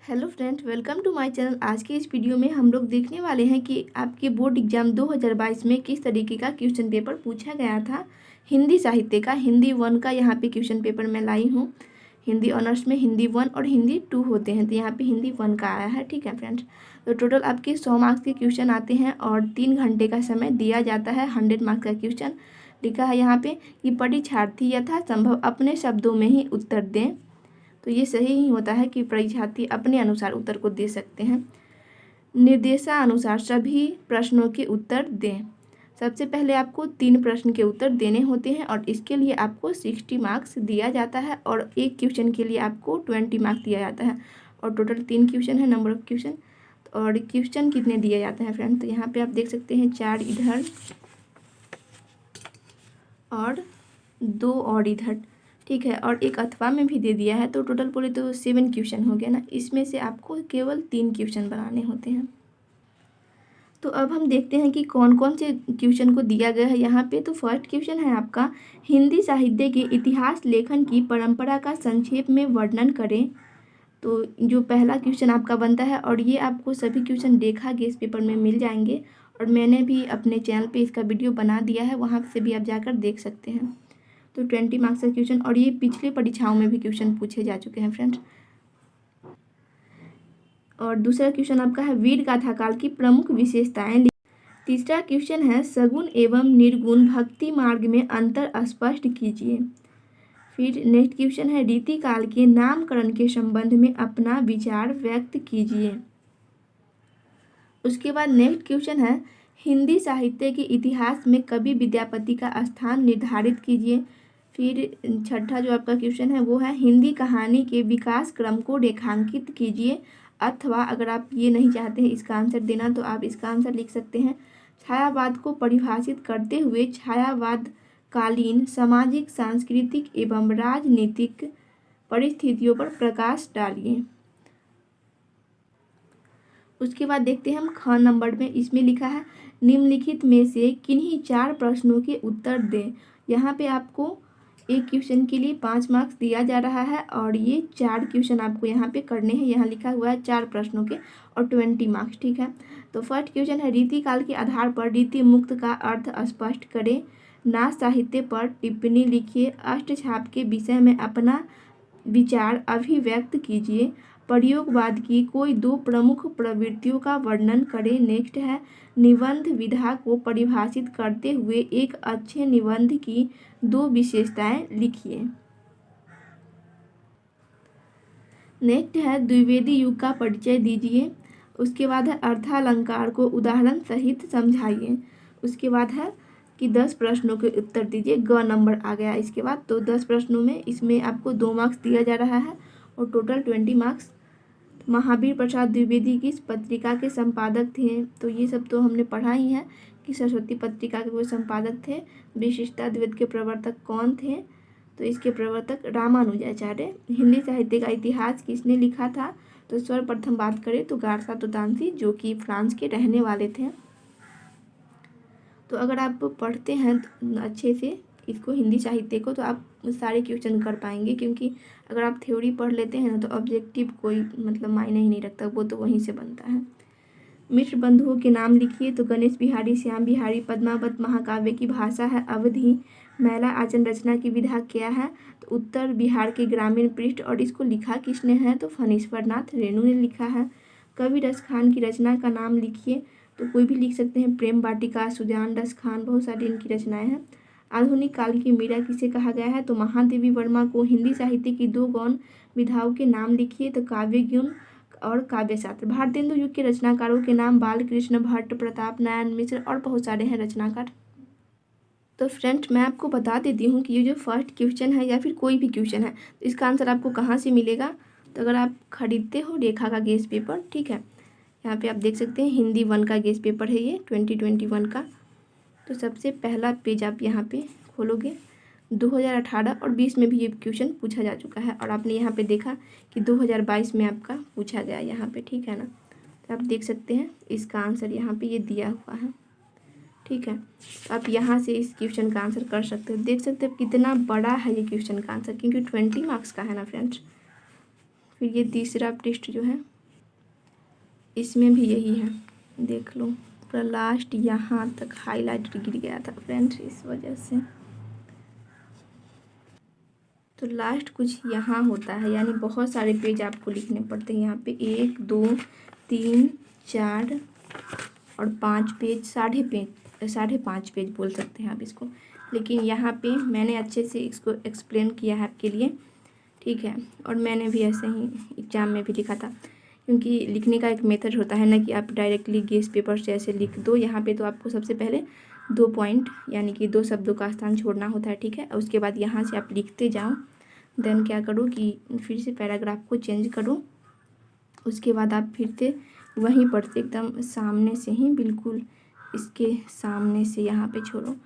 Hello friends, welcome to my channel. आज के इस वीडियो में हम लोग देखने वाले हैं कि आपके बोर्ड एग्जाम 2022 में किस तरीके का क्वेश्चन पेपर पूछा गया था। हिंदी साहित्य का हिंदी 1 का यहाँ पे क्वेश्चन पेपर मैं लाई हूँ। हिंदी ऑनर्स में हिंदी 1 और हिंदी 2 होते हैं, तो यहाँ पे हिंदी 1 का आया है। ठीक है फ्रेंड्स, तो टोटल आपके 100 मार्क्स के क्वेश्चन आते हैं और 3 घंटे का समय दिया जाता है। 100 मार्क्स का क्वेश्चन लिखा है यहाँ पे कि परीक्षार्थी यथासंभव अपने शब्दों में ही उत्तर दें। तो ये सही ही होता है कि परीक्षार्थी अपने अनुसार उत्तर को दे सकते हैं। निर्देशानुसार सभी प्रश्नों के उत्तर दें। सबसे पहले आपको 3 प्रश्न के उत्तर देने होते हैं और इसके लिए आपको 60 मार्क्स दिया जाता है और एक क्वेश्चन के लिए आपको 20 मार्क्स दिया जाता है। और टोटल 3 क्वेश्चन है, नंबर ऑफ क्वेश्चन। और क्वेश्चन कितने दिए जाते हैं फ्रेंड, तो यहाँ पे आप देख सकते हैं 4 इधर और 2 और इधर। ठीक है, और एक अथवा में भी दे दिया है, तो टोटल बोले तो 7 क्वेश्चन हो गया ना। इसमें से आपको केवल 3 क्वेश्चन बनाने होते हैं। तो अब हम देखते हैं कि कौन कौन से क्वेश्चन को दिया गया है यहाँ पे। तो फर्स्ट क्वेश्चन है आपका, हिंदी साहित्य के इतिहास लेखन की परंपरा का संक्षेप में वर्णन करें। तो जो पहला क्वेश्चन आपका बनता है, और ये आपको सभी क्वेश्चन देखा गेस पेपर में मिल जाएंगे और मैंने भी अपने चैनल पे इसका वीडियो बना दिया है, वहाँ से भी आप जाकर देख सकते हैं। तो 20 मार्क्स का क्वेश्चन, और ये पिछले परीक्षाओं में भी क्वेश्चन पूछे जा चुके हैं फ्रेंड्स। और दूसरा क्वेश्चन आपका है, वीर गाथा काल की प्रमुख विशेषताएं। तीसरा क्वेश्चन है, सगुण एवं निर्गुण भक्ति मार्ग में अंतर स्पष्ट कीजिए। फिर नेक्स्ट क्वेश्चन है, रीति काल के नामकरण के संबंध में अपना विचार व्यक्त कीजिए। उसके बाद नेक्स्ट क्वेश्चन है, हिंदी साहित्य के इतिहास में कवि विद्यापति का स्थान निर्धारित कीजिए। फिर छठा जो आपका क्वेश्चन है वो है, हिंदी कहानी के विकास क्रम को रेखांकित कीजिए। अथवा अगर आप ये नहीं चाहते हैं इसका आंसर देना, तो आप इसका आंसर लिख सकते हैं, छायावाद को परिभाषित करते हुए छायावाद कालीन सामाजिक, सांस्कृतिक एवं राजनीतिक परिस्थितियों पर प्रकाश डालिए। उसके बाद देखते हैं हम ख नंबर में, इसमें लिखा है, निम्नलिखित में से किन्हीं 4 प्रश्नों के उत्तर दें। यहाँ पे आपको एक क्वेश्चन के लिए 5 मार्क्स दिया जा रहा है और ये 4 क्वेश्चन आपको यहाँ पे करने हैं। यहाँ लिखा हुआ है 4 प्रश्नों के और 20 मार्क्स। ठीक है, तो फर्स्ट क्वेश्चन है, रीति काल के आधार पर रीति मुक्त का अर्थ स्पष्ट करें। नाथ साहित्य पर टिप्पणी लिखिए। अष्टछाप के विषय में अपना विचार अभिव्यक्त कीजिए। प्रयोगवाद की कोई 2 प्रमुख प्रवृत्तियों का वर्णन करें। नेक्स्ट है, निबंध विधा को परिभाषित करते हुए एक अच्छे निबंध की 2 विशेषताएं लिखिए। नेक्स्ट है, द्विवेदी युग का परिचय दीजिए। उसके बाद है, अर्थालंकार को उदाहरण सहित समझाइए। उसके बाद है कि 10 प्रश्नों के उत्तर दीजिए। ग नंबर आ गया इसके बाद। तो 10 प्रश्नों में इसमें आपको 2 मार्क्स दिया जा रहा है और टोटल 20 मार्क्स। महावीर प्रसाद द्विवेदी किस पत्रिका के संपादक थे, तो ये सब तो हमने पढ़ा ही है कि सरस्वती पत्रिका के वो संपादक थे। विशिष्टाद्वैत के प्रवर्तक कौन थे, तो इसके प्रवर्तक रामानुजाचार्य। हिंदी साहित्य का इतिहास किसने लिखा था, तो सर्वप्रथम बात करें तो गारसा तोतांसी, जो कि फ्रांस के रहने वाले थे। तो अगर आप पढ़ते हैं अच्छे से इसको, हिंदी साहित्य को, तो आप सारे क्वेश्चन कर पाएंगे, क्योंकि अगर आप थ्योरी पढ़ लेते हैं ना तो ऑब्जेक्टिव कोई मतलब मायने ही नहीं रखता, वो तो वहीं से बनता है। मिश्र बंधुओं के नाम लिखिए। तो गणेश बिहारी, श्याम बिहारी। पद्मावत महाकाव्य की भाषा है अवधी। मैला आचरण रचना की विधा क्या है, तो उत्तर बिहार के ग्रामीण पृष्ठ। और इसको लिखा किसने है, तो फणीश्वर नाथ रेणु ने लिखा है। कवि रस खान की रचना का नाम लिखिए। तो कोई भी लिख सकते हैं, प्रेम वाटिका, सुजान रस खान, बहुत सारी इनकी रचनाएं हैं। आधुनिक काल की मीरा किसे कहा गया है, तो महादेवी वर्मा को। हिंदी साहित्य की 2 गौण विधाओं के नाम लिखिए। तो काव्य गुण और काव्य शास्त्र। भारतेंदु युग के रचनाकारों के नाम, बालकृष्ण भट्ट, प्रताप नारायण मिश्र और बहुत सारे हैं रचनाकार। तो फ्रेंड्स, मैं आपको बता देती हूँ कि ये जो फर्स्ट क्वेश्चन है या फिर कोई भी क्वेश्चन है, तो इसका आंसर आपको कहाँ से मिलेगा। तो अगर आप खरीदते हो रेखा का गेस पेपर, ठीक है, यहाँ पे आप देख सकते हैं हिंदी 1 का गेस पेपर है ये 2021 का। तो सबसे पहला पेज आप यहाँ पे खोलोगे, 2018 और 20 में भी ये क्वेश्चन पूछा जा चुका है और आपने यहाँ पे देखा कि 2022 में आपका पूछा गया यहाँ पे। ठीक है ना, तो आप देख सकते हैं इसका आंसर यहाँ पे ये दिया हुआ है। ठीक है, तो आप यहाँ से इस क्वेश्चन का आंसर कर सकते हो। देख सकते हो कितना बड़ा है ये क्वेश्चन का आंसर, क्योंकि 20 मार्क्स का है ना फ्रेंड्स। फिर ये तीसरा पृष्ठ जो है इसमें भी यही है, देख लो पूरा लास्ट यहाँ तक हाईलाइट गिर गया था फ्रेंड्स, इस वजह से। तो लास्ट कुछ यहाँ होता है, यानी बहुत सारे पेज आपको लिखने पड़ते हैं। यहाँ पे 1 2 3 4 और 5 पेज, 5.5 पेज बोल सकते हैं आप इसको। लेकिन यहाँ पे मैंने अच्छे से इसको एक्सप्लेन किया है आपके लिए, ठीक है। और मैंने भी ऐसे ही एग्ज़ाम में भी लिखा था, क्योंकि लिखने का एक मेथड होता है ना कि आप डायरेक्टली गेस पेपर से ऐसे लिख दो। यहाँ पे तो आपको सबसे पहले 2 पॉइंट यानी कि 2 शब्दों का स्थान छोड़ना होता है, ठीक है। और उसके बाद यहाँ से आप लिखते जाओ। देन क्या करो कि फिर से पैराग्राफ को चेंज करो। उसके बाद आप फिर से वहीं पर से एकदम सामने से ही, बिल्कुल इसके सामने से यहाँ पे छोड़ो।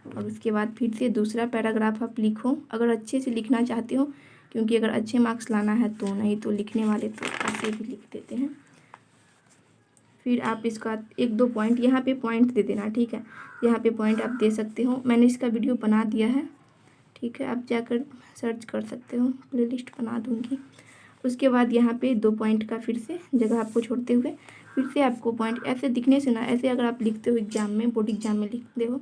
और उसके बाद फिर से दूसरा पैराग्राफ आप लिखो, अगर अच्छे से लिखना चाहते हो, क्योंकि अगर अच्छे मार्क्स लाना है तो, नहीं तो लिखने वाले तो ऐसे भी लिख देते हैं। फिर आप इसका 1-2 पॉइंट यहाँ पे पॉइंट दे देना, ठीक है। यहाँ पे पॉइंट आप दे सकते हो, मैंने इसका वीडियो बना दिया है, ठीक है। आप जाकर सर्च कर सकते हो, प्लेलिस्ट बना दूँगी। उसके बाद यहाँ पे 2 पॉइंट का फिर से जगह आपको छोड़ते हुए फिर से आपको पॉइंट ऐसे दिखने से ना, ऐसे अगर आप लिखते हो एग्ज़ाम में, बोर्ड एग्ज़ाम में लिखते हो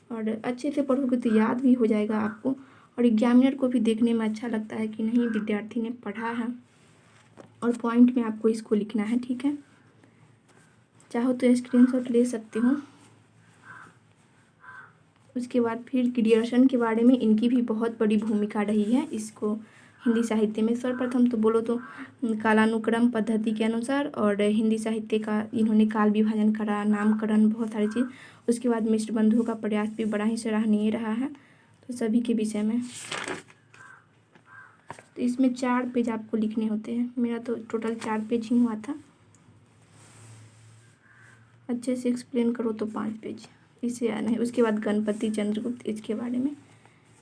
और अच्छे से पढ़ोगे तो याद भी हो जाएगा आपको, और एग्जामिनर को भी देखने में अच्छा लगता है कि नहीं विद्यार्थी ने पढ़ा है। और पॉइंट में आपको इसको लिखना है, ठीक है। चाहो तो स्क्रीनशॉट ले सकते हो। उसके बाद फिर क्रिएशन के बारे में इनकी भी बहुत बड़ी भूमिका रही है इसको हिंदी साहित्य में। सर्वप्रथम तो बोलो तो कालानुक्रम पद्धति के अनुसार, और हिंदी साहित्य का इन्होंने काल विभाजन करा, नामकरण, बहुत सारी चीज़। उसके बाद मिश्र बंधुओं का प्रयास भी बड़ा ही सराहनीय रहा है, तो सभी के विषय में। तो इसमें 4 पेज आपको लिखने होते हैं, मेरा तो टोटल 4 पेज ही हुआ था। अच्छे से एक्सप्लेन करो तो 5 पेज, इससे आना है। उसके बाद गणपति चंद्रगुप्त, इसके बारे में,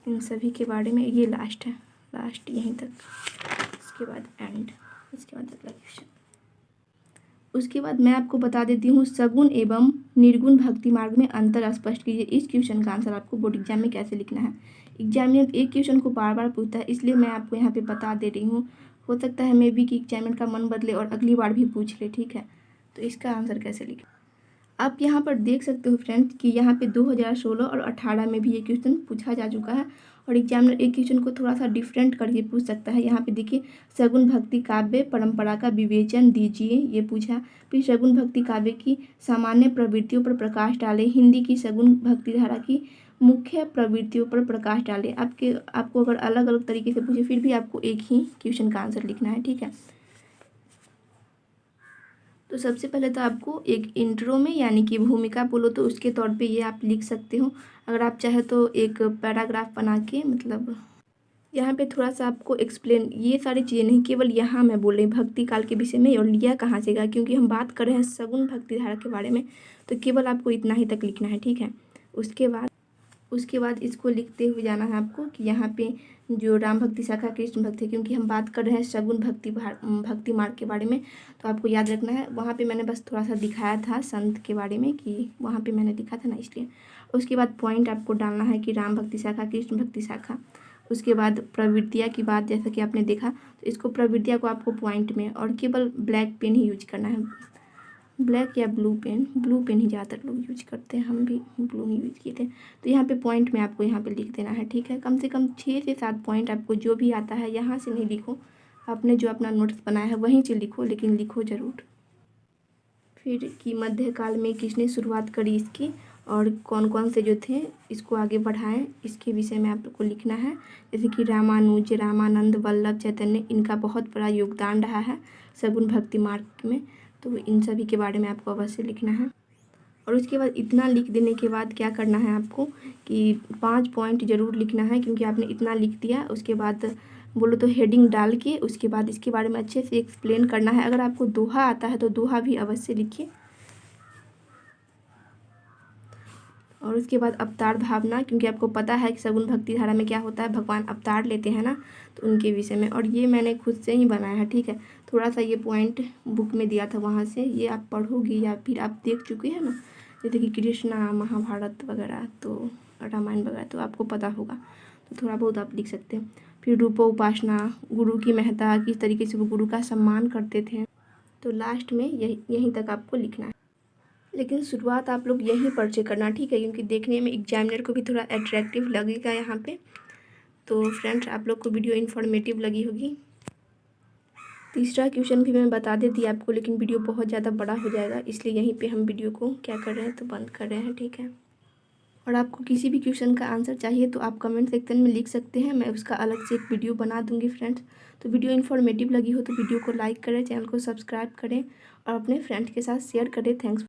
इन सभी के बारे में। ये लास्ट है, लास्ट यहीं तक। इसके बाद एंड, इसके बाद अगला क्वेश्चन। उसके बाद मैं आपको बता देती हूँ सगुण एवं निर्गुण भक्ति मार्ग में अंतर स्पष्ट कीजिए। इस क्वेश्चन का आंसर आपको बोर्ड एग्जाम में कैसे लिखना है। एग्जामिनर एक क्वेश्चन को बार बार पूछता है, इसलिए मैं आपको यहाँ पे बता दे रही हूँ। हो सकता है मे बी कि एग्जामिनर का मन बदले और अगली बार भी पूछ ले, ठीक है। तो इसका आंसर कैसे लिखें, आप यहाँ पर देख सकते हो फ्रेंड्स कि यहाँ पे 2016 और 18 में भी ये क्वेश्चन पूछा जा चुका है, और एग्जामिनर एक क्वेश्चन को थोड़ा सा डिफरेंट करके पूछ सकता है। यहाँ पे देखिए, सगुण भक्ति काव्य परंपरा का विवेचन दीजिए, ये पूछा। फिर सगुण भक्ति काव्य की सामान्य प्रवृत्तियों पर प्रकाश डाले, हिंदी की सगुण भक्ति धारा की मुख्य प्रवृत्तियों पर प्रकाश डाले। आपको अगर अलग अलग तरीके से पूछे फिर भी आपको एक ही क्वेश्चन का आंसर लिखना है, ठीक है। तो सबसे पहले तो आपको एक इंट्रो में, यानी कि भूमिका बोलो तो उसके तौर पे ये आप लिख सकते हो। अगर आप चाहे तो एक पैराग्राफ बना के, मतलब यहाँ पे थोड़ा सा आपको एक्सप्लेन, ये सारी चीज़ें नहीं, केवल यहाँ मैं बोल रही भक्ति काल के विषय में और लिया कहाँ से गया, क्योंकि हम बात कर रहे हैं सगुण भक्ति धारा के बारे में, तो केवल आपको इतना ही तक लिखना है, ठीक है। उसके बाद इसको लिखते हुए जाना है आपको कि यहाँ पे जो राम भक्ति शाखा कृष्ण भक्ति, क्योंकि हम बात कर रहे हैं सगुण भक्ति मार्ग के बारे में, तो आपको याद रखना है। वहाँ पे मैंने बस थोड़ा सा दिखाया था संत के बारे में कि वहाँ पे मैंने लिखा था ना, इसलिए। उसके बाद पॉइंट आपको डालना है कि राम भक्ति शाखा कृष्ण भक्ति शाखा। उसके बाद प्रवृत्तियाँ की बात, जैसा कि आपने देखा, तो इसको प्रवृत्तियाँ को आपको पॉइंट में, और केवल ब्लैक पेन ही यूज करना है, ब्लैक या ब्लू पेन ही ज़्यादातर लोग यूज करते हैं, हम भी ब्लू ही यूज किए थे। तो यहाँ पे पॉइंट में आपको यहाँ पे लिख देना है, ठीक है। कम से कम 6 से 7 पॉइंट आपको जो भी आता है यहाँ से नहीं लिखो, आपने जो अपना नोट्स बनाया है वहीं से लिखो, लेकिन लिखो ज़रूर। फिर कि मध्यकाल में किसने शुरुआत करी इसकी, और कौन कौन से जो थे इसको आगे बढ़ाएं, इसके विषय में आपको लिखना है। जैसे कि रामानुज, रामानंद, वल्लभ, चैतन्य, इनका बहुत बड़ा योगदान रहा है सगुण भक्ति मार्ग में, तो इन सभी के बारे में आपको अवश्य लिखना है। और उसके बाद इतना लिख देने के बाद क्या करना है आपको कि 5 पॉइंट ज़रूर लिखना है, क्योंकि आपने इतना लिख दिया। उसके बाद बोलो तो हेडिंग डाल के उसके बाद इसके बारे में अच्छे से एक्सप्लेन करना है। अगर आपको दोहा आता है तो दोहा भी अवश्य लिखिए। और उसके बाद अवतार भावना, क्योंकि आपको पता है कि सगुण भक्ति धारा में क्या होता है, भगवान अवतार लेते हैं ना, तो उनके विषय में। और ये मैंने खुद से ही बनाया है, ठीक है। थोड़ा सा ये पॉइंट बुक में दिया था, वहाँ से ये आप पढ़ोगी या फिर आप देख चुके हैं ना, जैसे कि कृष्णा, महाभारत वगैरह, तो रामायण वगैरह, तो आपको पता होगा, तो थोड़ा बहुत आप लिख सकते हैं। फिर रूप उपासना, गुरु की महत्ता, किस तरीके से वो गुरु का सम्मान करते थे, तो लास्ट में यहीं तक आपको लिखना है। लेकिन शुरुआत आप लोग यहीं पर से करना, ठीक है, क्योंकि देखने में एग्जामिनर को भी थोड़ा अट्रैक्टिव लगेगा यहाँ पे। तो फ्रेंड्स, आप लोग को वीडियो इन्फॉर्मेटिव लगी होगी। तीसरा क्वेश्चन भी मैं बता देती आपको, लेकिन वीडियो बहुत ज़्यादा बड़ा हो जाएगा, इसलिए यहीं पे हम वीडियो को क्या कर रहे हैं तो बंद कर रहे हैं, ठीक है। और आपको किसी भी क्वेश्चन का आंसर चाहिए तो आप कमेंट सेक्शन में लिख सकते हैं, मैं उसका अलग से एक वीडियो बना दूंगी फ्रेंड्स। तो वीडियो इन्फॉर्मेटिव लगी हो तो वीडियो को लाइक करें, चैनल को सब्सक्राइब करें और अपने फ्रेंड्स के साथ शेयर करें। थैंक्स।